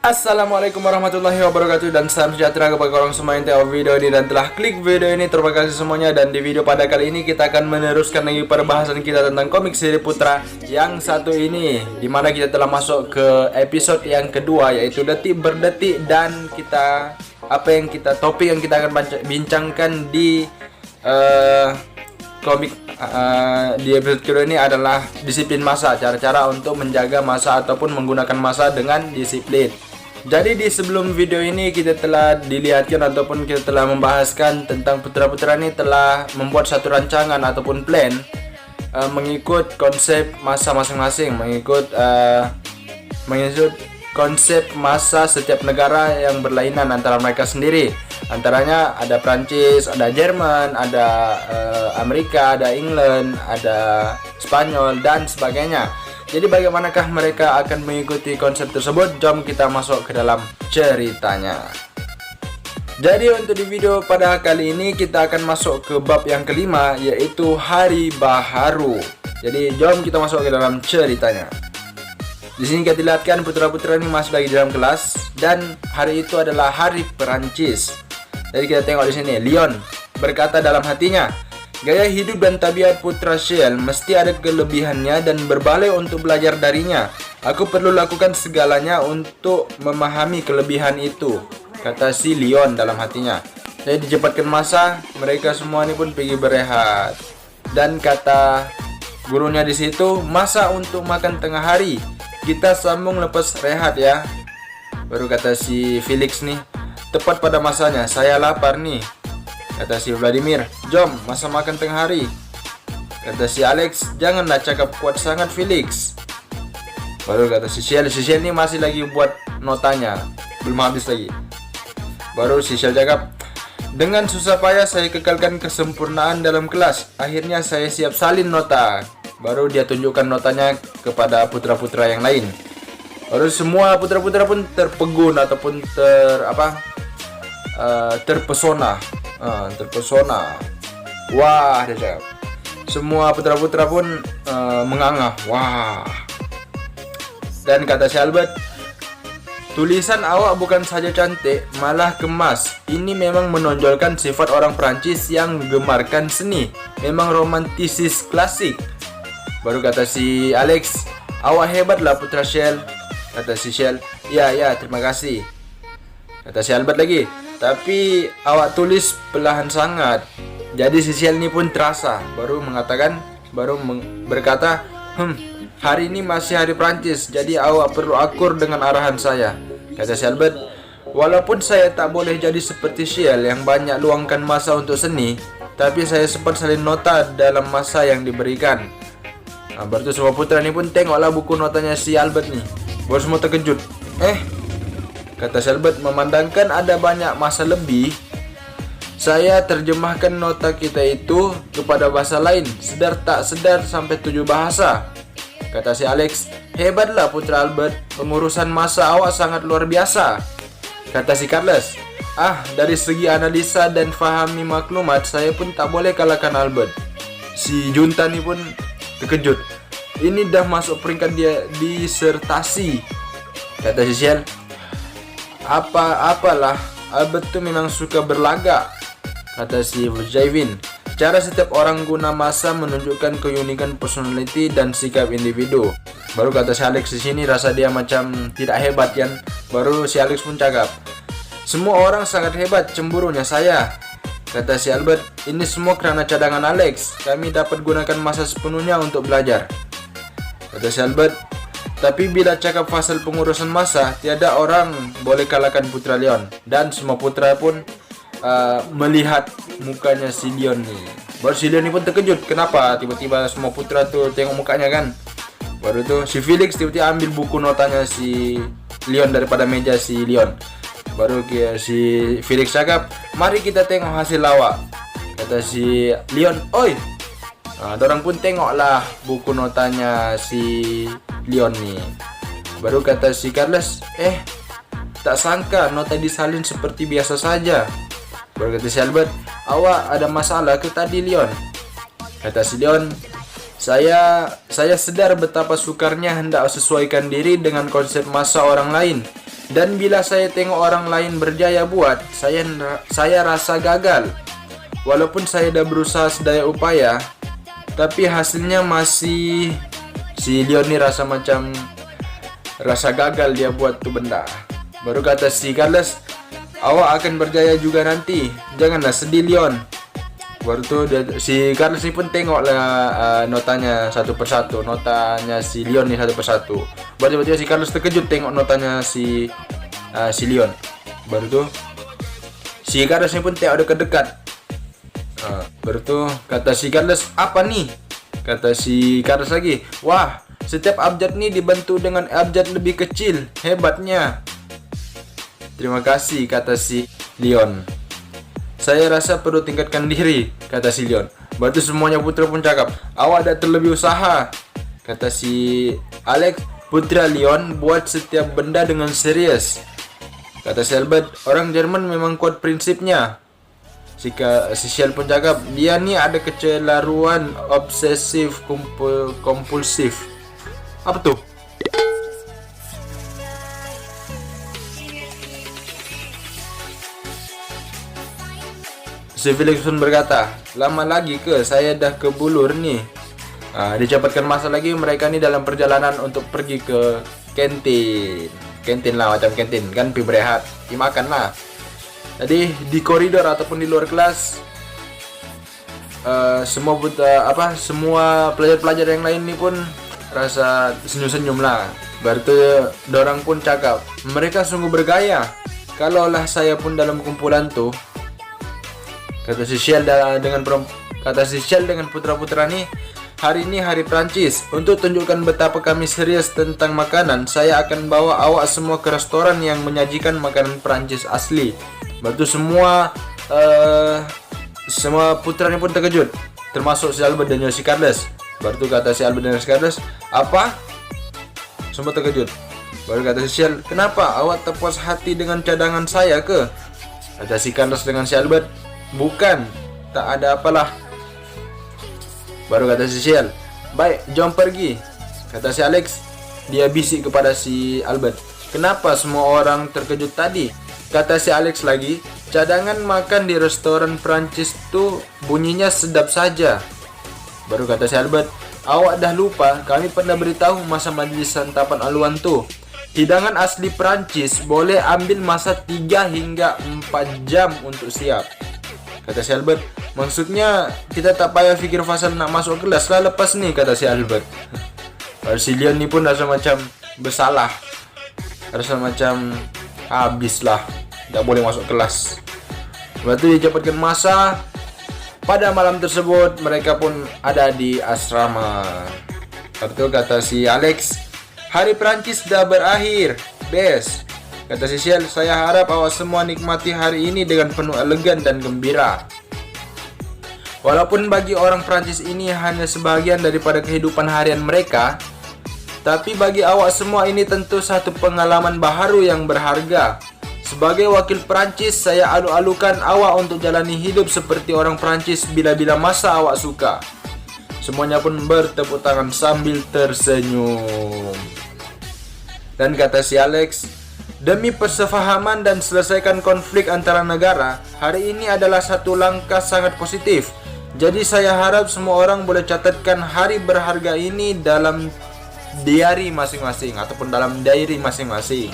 Assalamualaikum warahmatullahi wabarakatuh dan salam sejahtera kepada orang semua yang tengok video ini dan telah klik video ini. Terima kasih semuanya. Dan di video pada kali ini kita akan meneruskan lagi perbahasan kita tentang komik seri Putra yang satu ini, dimana kita telah masuk ke episode yang kedua, yaitu Detik Berdetik. Dan kita topik yang kita akan bincangkan di komik di episode kedua ini adalah disiplin masa, cara-cara untuk menjaga masa ataupun menggunakan masa dengan disiplin. Jadi di sebelum video ini kita telah dilihatkan ataupun kita telah membahaskan tentang putra-putra ini telah membuat satu rancangan ataupun plan mengikut konsep masa masing-masing, mengikut konsep masa setiap negara yang berlainan antara mereka sendiri. Antaranya ada Prancis, ada Jerman, ada Amerika, ada England, ada Spanyol dan sebagainya. Jadi bagaimanakah mereka akan mengikuti konsep tersebut? Jom kita masuk ke dalam ceritanya. Jadi untuk di video pada kali ini kita akan masuk ke bab yang kelima, yaitu Hari Baharu. Jadi jom kita masuk ke dalam ceritanya. Di sini kita lihatkan putra-putra ini masih lagi dalam kelas dan hari itu adalah hari Perancis. Jadi kita tengok di sini, Leon berkata dalam hatinya, gaya hidup dan tabiat putra Shell mesti ada kelebihannya dan berbalik untuk belajar darinya. Aku perlu lakukan segalanya untuk memahami kelebihan itu, kata si Leon dalam hatinya. Jadi dicepatkan masa, mereka semua ini pun pergi berehat. Dan kata gurunya di situ, masa untuk makan tengah hari. Kita sambung lepas rehat ya. Baru kata si Felix nih, tepat pada masanya, saya lapar nih. Kata si Vladimir, jom masa makan tengah hari. Kata si Alex, janganlah cakap kuat sangat Felix. Baru kata si Shell ini masih lagi buat notanya, belum habis lagi. Baru si Shell cakap, dengan susah payah saya kekalkan kesempurnaan dalam kelas. Akhirnya saya siap salin nota. Baru dia tunjukkan notanya kepada putra-putra yang lain. Baru semua putra-putra pun terpegun ataupun terpesona. Wah, dia cakap. Semua putra-putra pun menganga. Wah. Dan kata si Albert, tulisan awak bukan saja cantik, malah kemas. Ini memang menonjolkan sifat orang Perancis yang menggemarkan seni. Memang romantisis klasik. Baru kata si Alex, awak hebatlah putra Shell. Kata si Shell, ya terima kasih. Kata si Albert lagi, tapi awak tulis perlahan sangat. Jadi si Shell ini pun terasa. Baru berkata, hari ini masih hari Prancis, jadi awak perlu akur dengan arahan saya. Kata si Albert, walaupun saya tak boleh jadi seperti Shell yang banyak luangkan masa untuk seni, tapi saya sempat salin nota dalam masa yang diberikan. Baru tu semua putra ni pun tengoklah buku notanya si Albert ni. Baru semua terkejut. Kata si Albert, memandangkan ada banyak masa lebih, saya terjemahkan nota kita itu kepada bahasa lain, sedar tak sedar sampai 7 bahasa. Kata si Alex, hebatlah putra Albert, pengurusan masa awak sangat luar biasa. Kata si Carlos, dari segi analisa dan fahami maklumat, saya pun tak boleh kalahkan Albert. Si Junta ni pun terkejut, ini dah masuk peringkat dia disertasi. Kata si Shell, apalah, Albert tu memang suka berlagak. Kata si Javin, cara setiap orang guna masa menunjukkan keunikan personality dan sikap individu. Baru kata si Alex di sini rasa dia macam tidak hebat kan. Baru si Alex pun cakap, semua orang sangat hebat, cemburunya saya. Kata si Albert, ini semua kerana cadangan Alex. Kami dapat gunakan masa sepenuhnya untuk belajar. Kata si Albert, tapi bila cakap pasal pengurusan masa, tiada orang boleh kalahkan putra Leon. Dan semua putra pun melihat mukanya si Leon ni. Baru si Leon ni pun terkejut, kenapa tiba-tiba semua putra tu tengok mukanya kan. Baru tu si Felix tiba-tiba ambil buku notanya si Leon daripada meja si Leon. Baru si Felix cakap, mari kita tengok hasil lawak. Kata si Leon, oi. Dorang pun tengoklah buku notanya si Leon ni. Baru kata si Carlos, tak sangka nota disalin seperti biasa saja. Baru kata si Albert, awak ada masalah ke tadi Leon? Kata si Leon, Saya sedar betapa sukarnya hendak sesuaikan diri dengan konsep masa orang lain. Dan bila saya tengok orang lain berjaya buat, saya rasa gagal. Walaupun saya dah berusaha sedaya upaya, tapi hasilnya masih si Leon ni rasa gagal dia buat tu benda. Baru kata si Carlos, awak akan berjaya juga nanti, janganlah sedih Leon. Baru tu si Carlos ni pun tengoklah notanya satu persatu, notanya si Leon ni satu persatu. Baru tiba-tiba si Carlos terkejut tengok notanya si Leon. Baru tu si Carlos ni pun tengok dekat-dekat. Baru tu kata si Carlos, apa nih? Kata si Carlos lagi, wah, setiap abjad ni dibantu dengan abjad lebih kecil, hebatnya. Terima kasih, kata si Leon. Saya rasa perlu tingkatkan diri, kata si Leon. Baru tu semuanya putra pun cakap, awak dah terlebih usaha. Kata si Alex, putra Leon buat setiap benda dengan serius. Kata si Albert, orang Jerman memang kuat prinsipnya. Si Shell pun cakap, dia ni ada kecelaruan obsesif kompulsif. Apa tuh? Si Felix pun berkata, lama lagi ke saya dah ke Bulur nih. Dicepatkan masa lagi, mereka ni dalam perjalanan untuk pergi ke kantin lah, macam kantin kan, pergi berehat, pergi makan lah. Jadi di koridor ataupun di luar kelas, semua pelajar-pelajar yang lain ni pun rasa senyum-senyum lah. Baru tu dorang pun cakap, mereka sungguh bergaya. Kalaulah saya pun dalam kumpulan tu, kata si Shell dengan putra-putra ni, hari ini hari Prancis. Untuk tunjukkan betapa kami serius tentang makanan, saya akan bawa awak semua ke restoran yang menyajikan makanan Prancis asli. Baru semua putra ni pun terkejut, termasuk si Albert dan si Carlos. Baru tu kata si Albert dan si Carlos, apa? Semua terkejut. Baru kata si Shell, kenapa? Awak tak puas hati dengan cadangan saya ke? Kata si Carlos dengan si Albert, bukan, tak ada apalah. Baru kata si Shell, baik, jom pergi. Kata si Alex, dia bisik kepada si Albert, kenapa semua orang terkejut tadi? Kata si Alex lagi, cadangan makan di restoran Prancis tu bunyinya sedap saja. Baru kata si Albert, awak dah lupa, kami pernah beritahu masa majlis santapan aluan tu. Hidangan asli Prancis boleh ambil masa 3 hingga 4 jam untuk siap. Kata si Albert, maksudnya kita tak payah fikir fasal nak masuk kelas lah lepas ni, kata si Albert. Lalu si Leon ni pun rasa macam bersalah, rasa macam habislah, tak boleh masuk kelas. Lepas tu dicepatkan masa. Pada malam tersebut mereka pun ada di asrama. Lepas tu kata si Alex, hari Prancis dah berakhir, best. Kata si Shell, saya harap awak semua nikmati hari ini dengan penuh elegan dan gembira. Walaupun bagi orang Prancis ini hanya sebahagian daripada kehidupan harian mereka, tapi bagi awak semua ini tentu satu pengalaman baharu yang berharga. Sebagai wakil Prancis, saya alu-alukan awak untuk jalani hidup seperti orang Prancis bila-bila masa awak suka. Semuanya pun bertepuk tangan sambil tersenyum. Dan kata si Alex, demi persefahaman dan selesaikan konflik antara negara, hari ini adalah satu langkah sangat positif. Jadi saya harap semua orang boleh catatkan hari berharga ini dalam diary masing-masing ataupun dalam diary masing-masing.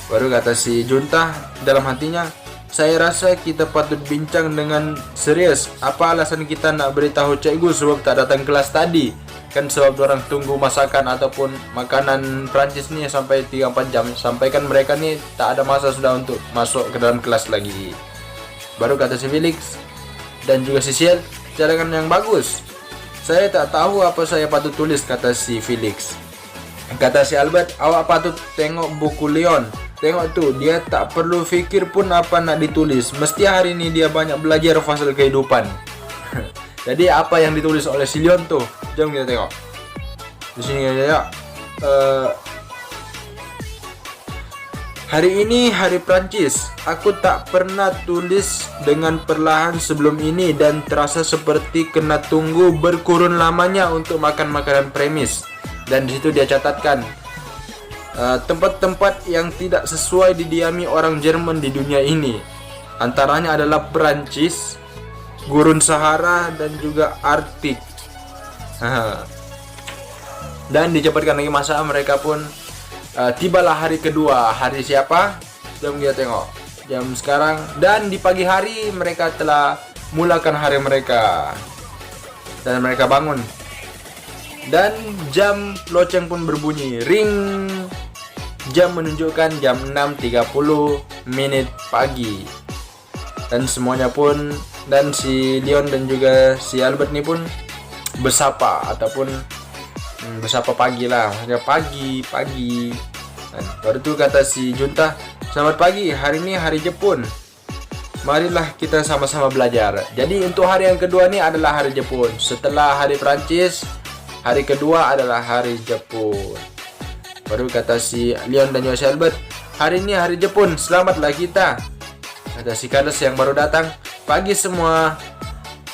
Baru kata si Junta dalam hatinya, saya rasa kita patut bincang dengan serius. Apa alasan kita nak beritahu cikgu sebab tak datang kelas tadi? Kan sebab orang tunggu masakan ataupun makanan Prancis ni sampai 3-4 jam. Sampaikan mereka ni tak ada masa sudah untuk masuk ke dalam kelas lagi. Baru kata si Felix dan juga si Shell, cadangan yang bagus. Saya tak tahu apa saya patut tulis, kata si Felix. Kata si Albert, awak patut tengok buku Leon. Tengok tu, dia tak perlu fikir pun apa nak ditulis. Mesti hari ini dia banyak belajar fasal kehidupan. Jadi apa yang ditulis oleh si Leon tu? Jom kita tengok. Di sini ya. Hari ini hari Prancis. Aku tak pernah tulis dengan perlahan sebelum ini dan terasa seperti kena tunggu berkurun lamanya untuk makan makanan premis. Dan di situ dia catatkan tempat-tempat yang tidak sesuai didiami orang Jerman di dunia ini. Antaranya adalah Perancis, Gurun Sahara, dan juga Arktik. Dan dicepatkan lagi masa, mereka pun tibalah hari kedua. Hari siapa? Jom kita tengok. Jam sekarang, dan di pagi hari mereka telah mulakan hari mereka. Dan mereka bangun. Dan jam loceng pun berbunyi. Ring. Jam menunjukkan jam 6.30 menit pagi. Dan semuanya pun, dan si Leon dan juga si Albert ini pun bersapa, ataupun bersapa pagi lah, maksudnya pagi. Dan baru itu kata si Junta, selamat pagi, hari ini hari Jepun, marilah kita sama-sama belajar. Jadi untuk hari yang kedua ini adalah hari Jepun. Setelah hari Prancis, hari kedua adalah hari Jepun. Baru kata si Leon dan juga si Albert, hari ini hari Jepun, selamatlah kita. Kata si Carlos yang baru datang, pagi semua.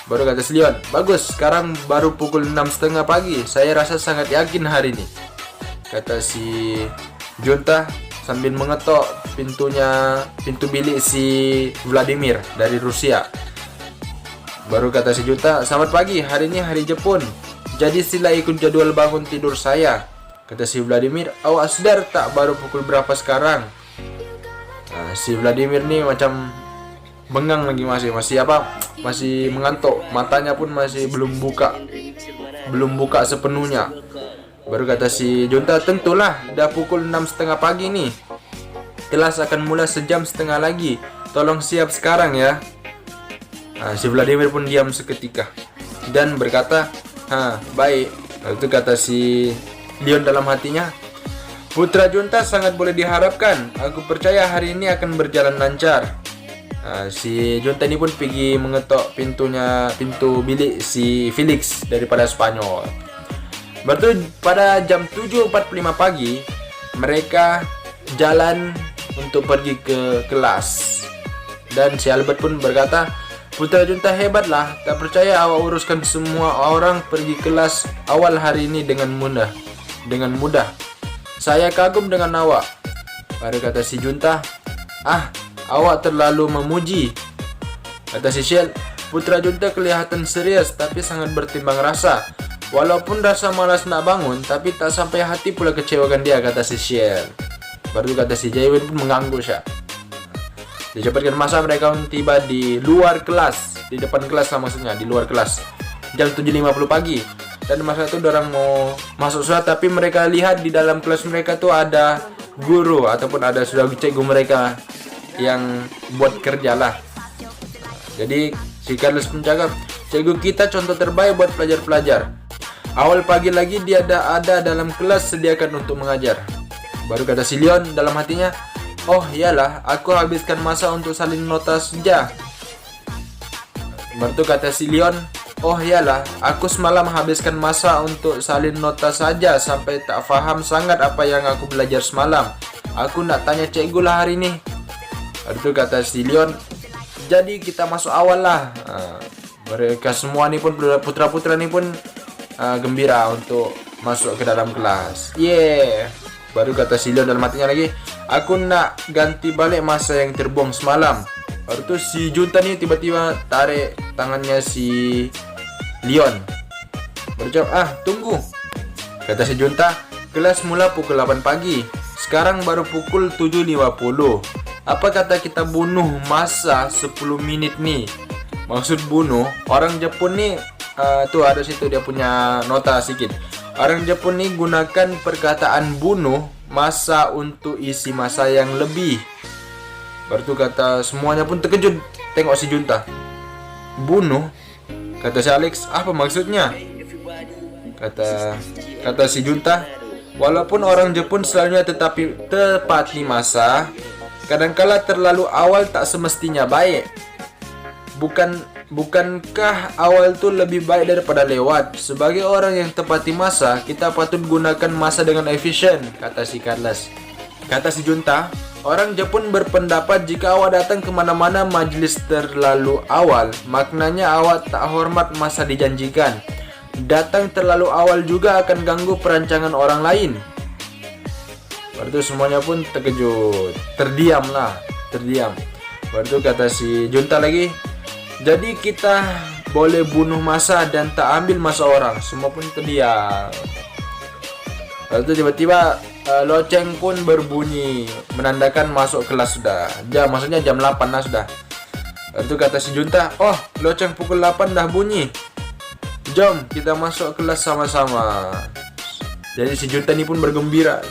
Baru kata si Leon, bagus, sekarang baru pukul 6.30 pagi, saya rasa sangat yakin hari ini. Kata si Junta sambil mengetok pintu bilik si Vladimir dari Rusia. Baru kata si Junta, selamat pagi, hari ini hari Jepun, jadi sila ikut jadwal bangun tidur saya. Kata si Vladimir, awak sadar tak baru pukul berapa sekarang? Nah, si Vladimir nih macam bengang lagi, masih mengantuk, matanya pun masih belum buka sepenuhnya. Baru kata si Junta, tentulah dah pukul 6.30 pagi nih, kelas akan mulai sejam setengah lagi, tolong siap sekarang ya. Nah, si Vladimir pun diam seketika dan berkata, baik. Lalu itu kata si Leon dalam hatinya, putra Junta sangat boleh diharapkan, aku percaya hari ini akan berjalan lancar. Si Junta ini pun pergi mengetok pintu bilik si Felix daripada Spanyol. Betul pada jam 7.45 pagi mereka jalan untuk pergi ke kelas. Dan si Albert pun berkata, putra Junta hebatlah, tak percaya awak uruskan semua orang pergi kelas awal hari ini dengan mudah. Saya kagum dengan awak. Baru kata si Junta, awak terlalu memuji. Kata si Shell, putra Junta kelihatan serius tapi sangat bertimbang rasa. Walaupun rasa malas nak bangun, tapi tak sampai hati pula kecewakan dia, kata si Shell. Baru kata si Jaywin pun mengangguk Syah. Dicepatkan masa, mereka tiba di luar kelas, di depan kelas lah maksudnya, di luar kelas. Jam 7.50 pagi. Dan masa itu orang mau masuk surat, tapi mereka lihat di dalam kelas mereka tuh ada guru ataupun ada sudah cikgu mereka yang buat kerja lah. Jadi si Carlos pun cakap, cikgu kita contoh terbaik buat pelajar-pelajar. Awal pagi lagi dia ada dalam kelas sediakan untuk mengajar. Baru kata si Leon dalam hatinya, oh iyalah, aku habiskan masa untuk salin nota saja. Baru kata si Leon, oh iyalah, aku semalam habiskan masa untuk salin nota saja sampai tak faham sangat apa yang aku belajar semalam. Aku nak tanya cikgu lah hari ini. Itu kata si Leon, jadi kita masuk awal lah. Mereka semua ni pun, putra-putra ni pun gembira untuk masuk ke dalam kelas. Baru kata si Leon dalam hatinya lagi, aku nak ganti balik masa yang terbuang semalam. Baru tu si Junta ni tiba-tiba tarik tangannya si Leon. Berjawab, tunggu. Kata si Junta, kelas mula pukul 8 pagi. Sekarang baru pukul 7.50. Apa kata kita bunuh masa 10 menit nih? Maksud bunuh, orang Jepun nih, tuh ada situ dia punya nota sedikit. Orang Jepun nih gunakan perkataan bunuh masa untuk isi masa yang lebih. Baru tu kata semuanya pun terkejut tengok si Junta. Bunuh? Kata si Alex, apa maksudnya? Kata si Junta, walaupun orang Jepun selalunya tepati masa, kadangkala terlalu awal tak semestinya baik. Bukankah awal itu lebih baik daripada lewat? Sebagai orang yang tepati masa, kita patut gunakan masa dengan efisien, kata si Carlos. Kata si Junta, orang Jepun berpendapat jika awak datang kemana-mana majlis terlalu awal, maknanya awak tak hormat masa dijanjikan. Datang terlalu awal juga akan ganggu perancangan orang lain. Baru itu semuanya pun terkejut, terdiam. Baru itu kata si junta lagi, jadi kita boleh bunuh massa dan tak ambil massa orang. Semua pun terdiam. Lalu itu tiba-tiba loceng pun berbunyi menandakan masuk kelas sudah. Maksudnya jam 8 lah sudah. Lalu itu kata si junta, oh loceng pukul 8 dah bunyi, jom kita masuk kelas sama-sama. Jadi si junta ini pun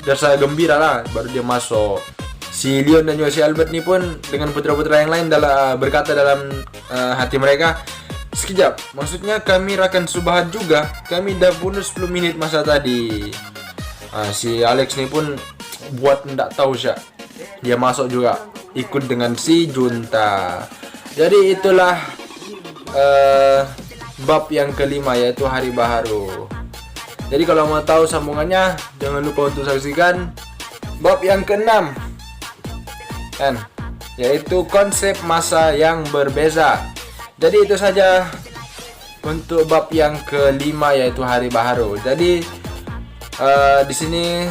rasa gembira lah. Baru dia masuk. Si Leon dan juga si Albert ini pun dengan putra-putra yang lain berkata dalam hati mereka, sekejap, maksudnya kami Rakan Subahat juga, kami dah bunuh 10 menit masa tadi. Si Alex ini pun buat ndak tahu sih, dia masuk juga ikut dengan si junta. Jadi itulah bab yang kelima, yaitu Hari Baharu. Jadi kalau mau tahu sambungannya, jangan lupa untuk saksikan bab yang keenam, kan, yaitu konsep masa yang berbeza. Jadi itu saja untuk bab yang kelima, yaitu Hari Baharu. Jadi di sini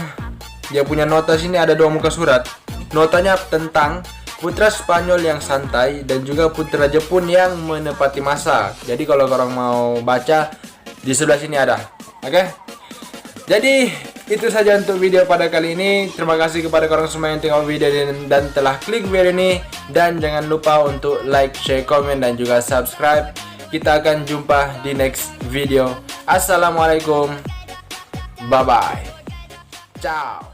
dia punya nota, sini ada 2 muka surat. Notanya tentang putra Spanyol yang santai dan juga putra Jepun yang menepati masa. Jadi kalau orang mau baca, di sebelah sini ada. Oke? Jadi itu saja untuk video pada kali ini. Terima kasih kepada orang semua yang tengok video ini dan telah klik video ini. Dan jangan lupa untuk like, share, komen, dan juga subscribe. Kita akan jumpa di next video. Assalamualaikum. Bye bye. Ciao.